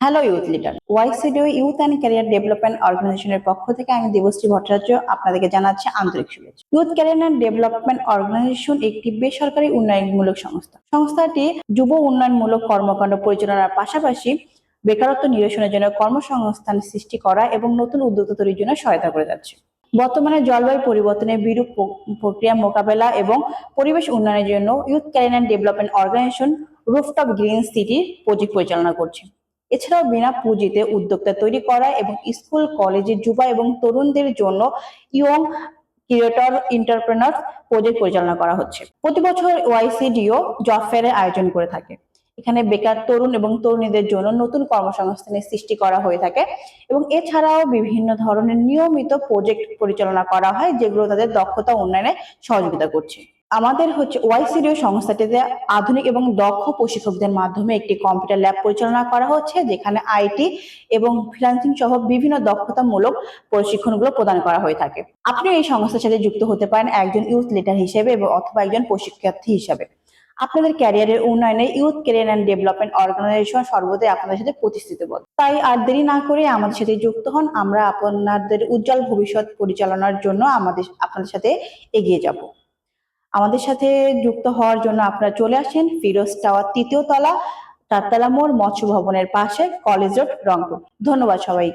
Hello youth leader, YCDO youth and career development অর্গানাইজেশনের পক্ষ থেকে আমি দেবশ্রী ভট্টাচার্য আপনাদেরকে জানাচ্ছি আন্তরিক শুভেচ্ছা। Youth career and development organization একটি বেসরকারি উন্নয়নমূলক সংস্থা। সংস্থাটি যুব উন্নয়নমূলক কর্মকাণ্ড পরিচালনার পাশাপাশি বেকারত্ব নিরসনের জন্য কর্মসংস্থান সৃষ্টি করা এবং নতুন উদ্যোক্তা তৈরির জন্য সহায়তা করে যাচ্ছে। বর্তমানে জলবায়ু পরিবর্তনের বিরূপ প্রক্রিয়া মোকাবেলা এবং পরিবেশ উন্নয়নের জন্য youth career and development organization rooftop green city project পরিচালনা করছে। এছাড়াও বিনা পুঁজিতে উদ্যোক্তা তৈরি করা এবং স্কুল কলেজের যুবা এবং তরুণদের জন্য ইয়ং ক্রিয়েটর এন্টারপ্রেনার প্রজেক্ট পরিচালনা করা হচ্ছে। প্রতি বছর ওয়াইসিডিও জব ফেয়ারের আয়োজন করে থাকে। এখানে বেকার তরুণ এবং তরুণীদের জন্য নতুন কর্মসংস্থানের সৃষ্টি করা হয়ে থাকে এবং এছাড়াও বিভিন্ন ধরনের নিয়মিত প্রজেক্ট পরিচালনা করা হয়, যেগুলো তাদের দক্ষতা উন্নয়নে সহযোগিতা করছে। আমাদের ওয়াইসিডিও সংস্থাটিতে আধুনিক এবং দক্ষ প্রশিক্ষকদের মাধ্যমে একটি কম্পিউটার ল্যাব পরিচালনা করা হচ্ছে, যেখানে আইটি এবং ফ্রিল্যান্সিং সহ বিভিন্ন দক্ষতামূলক প্রশিক্ষণগুলো প্রদান করা হয়ে থাকে। আপনি এই সংস্থার সাথে যুক্ত হতে পারেন একজন ইউথ লিডার হিসেবে এবং অথবা একজন প্রশিক্ষার্থী হিসেবে। আপনাদের ক্যারিয়ারের উন্নয়নে youth career and development organization সর্বদাই আপনাদের সাথে প্রতিশ্রুতিবদ্ধ। তাই আর দেরি না করে আমাদের সাথে যুক্ত হন। আমরা আপনাদের উজ্জ্বল ভবিষ্যৎ পরিচালনার জন্য আপনাদের সাথে এগিয়ে যাব। আমাদের সাথে যুক্ত হওয়ার জন্য আপনারা চলে আসেন ফিরোজ টাওয়ার ৩য় তলা, ৪ তলা মোড়, মৎস্য ভবনের পাশে, কলেজ রোড, রংপুর। ধন্যবাদ সবাইকে।